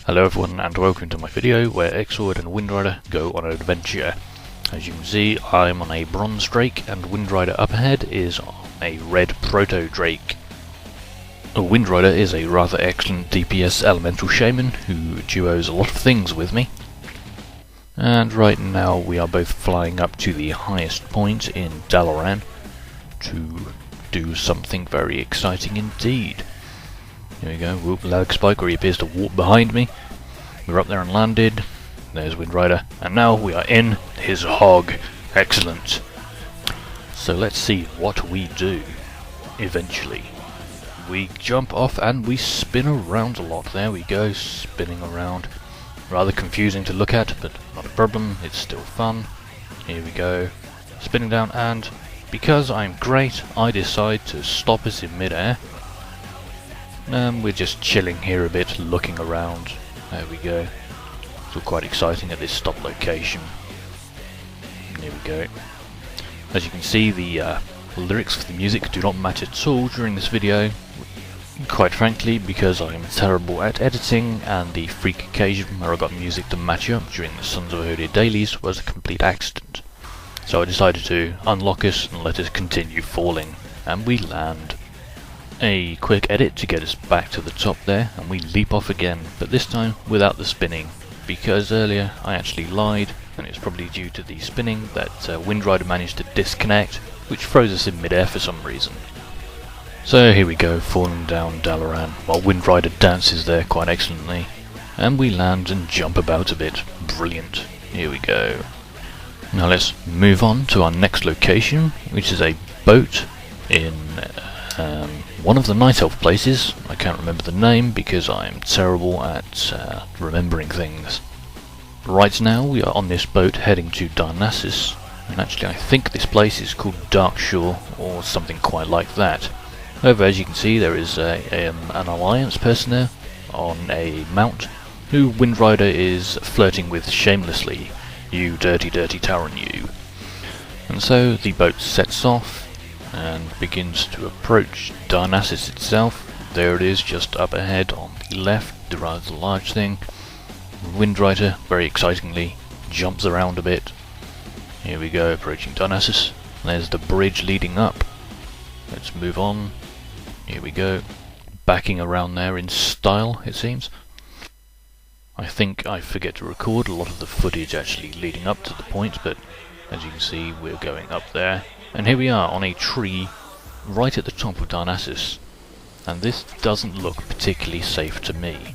Hello everyone and welcome to my video where Exord and Wyndryder go on an adventure. As you can see, I'm on a bronze drake and Wyndryder up ahead is on a red proto drake. Wyndryder is a rather excellent DPS elemental shaman who duos a lot of things with me. And right now we are both flying up to the highest point in Dalaran to do something very exciting indeed. Here we go, whoop, lag spike where he appears to walk behind me. We're up there and landed. There's Wyndryder. And now we are in his hog. Excellent. So let's see what we do eventually. We jump off and we spin around a lot. There we go, spinning around. Rather confusing to look at, but not a problem, it's still fun. Here we go, spinning down, and because I'm great, I decide to stop us in mid-air. We're just chilling here a bit, looking around. There we go. It's all quite exciting at this stop location. Here we go. As you can see, the lyrics for the music do not match at all during this video. Quite frankly, because I'm terrible at editing, and the freak occasion where I got music to match up during the Sons of Odin dailies was a complete accident. So I decided to unlock us and let us continue falling, and we land. A quick edit to get us back to the top there, and we leap off again, but this time without the spinning, because earlier I actually lied, and it's probably due to the spinning that Wyndryder managed to disconnect, which froze us in mid-air for some reason. So here we go, falling down Dalaran, while Wyndryder dances there quite excellently, and we land and jump about a bit. Brilliant. Here we go. Now let's move on to our next location, which is a boat in one of the Night Elf places. I can't remember the name because I'm terrible at remembering things. Right now we are on this boat heading to Darnassus, and actually I think this place is called Darkshore or something quite like that. However, as you can see, there is an Alliance person there on a mount who Wyndryder is flirting with shamelessly. You dirty, dirty Tauren, you. And so the boat sets off and begins to approach Darnassus itself. There it is, just up ahead on the left, the rather large thing. Wyndryder, very excitingly, jumps around a bit. Here we go, approaching Darnassus. There's the bridge leading up. Let's move on. Here we go, backing around there in style, it seems. I think I forget to record a lot of the footage actually leading up to the point, but as you can see, we're going up there. And here we are on a tree right at the top of Darnassus, and this doesn't look particularly safe to me.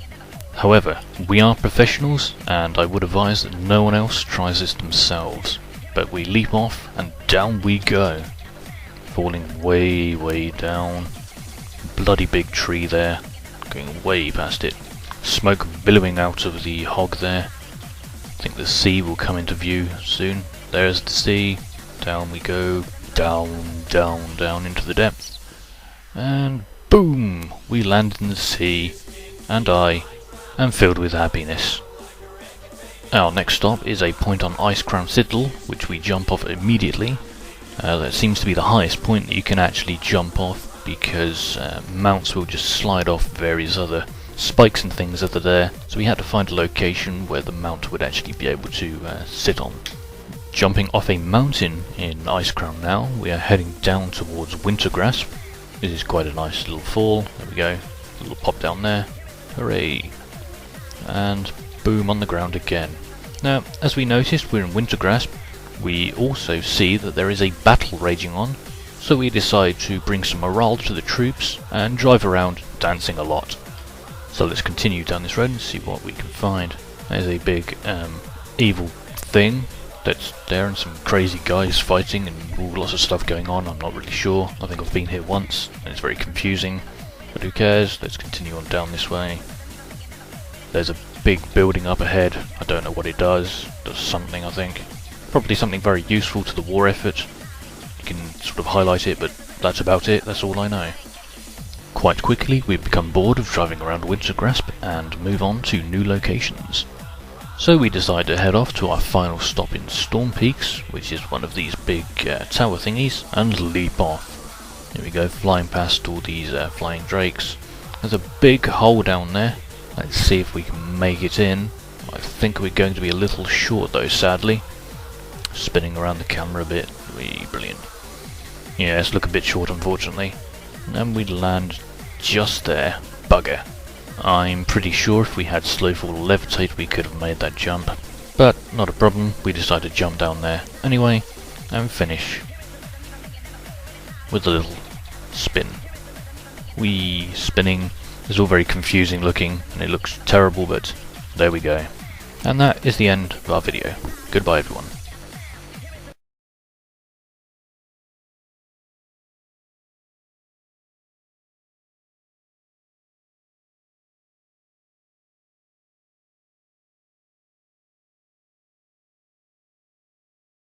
However, we are professionals, and I would advise that no one else tries this themselves. But we leap off, and down we go, falling way, way down. Bloody big tree there, going way past it. Smoke billowing out of the hog there. I think the sea will come into view soon. There's the sea. Down we go. Down, down, down into the depths. And boom! We land in the sea. And I am filled with happiness. Our next stop is a point on Icecrown Citadel, which we jump off immediately. That seems to be the highest point that you can actually jump off, because mounts will just slide off various other spikes and things that are there, so we had to find a location where the mount would actually be able to sit on. Jumping off a mountain in Icecrown now, we are heading down towards Wintergrasp. This is quite a nice little fall. There we go, a little pop down there. Hooray! And boom on the ground again. Now, as we noticed, we're in Wintergrasp. We also see that there is a battle raging on, so we decide to bring some morale to the troops and drive around dancing a lot. So let's continue down this road and see what we can find. There's a big evil thing that's there, and some crazy guys fighting, and lots of stuff going on. I'm not really sure. I think I've been here once and it's very confusing, but who cares? Let's continue on down this way. There's a big building up ahead. I don't know what it does. It does something, I think. Probably something very useful to the war effort. You can sort of highlight it, but that's about it. That's all I know. Quite quickly we've become bored of driving around Wintergrasp and move on to new locations. So we decide to head off to our final stop in Storm Peaks, which is one of these big tower thingies, and leap off. Here we go, flying past all these flying drakes. There's a big hole down there, Let's see if we can make it in. I think we're going to be a little short though, sadly. Spinning around the camera a bit. Brilliant. Yes, look a bit short unfortunately. And we land just there. Bugger. I'm pretty sure if we had slow fall levitate we could have made that jump. But not a problem, we decided to jump down there anyway and finish with a little spin. Spinning. It's all very confusing looking and it looks terrible, but there we go. And that is the end of our video. Goodbye everyone.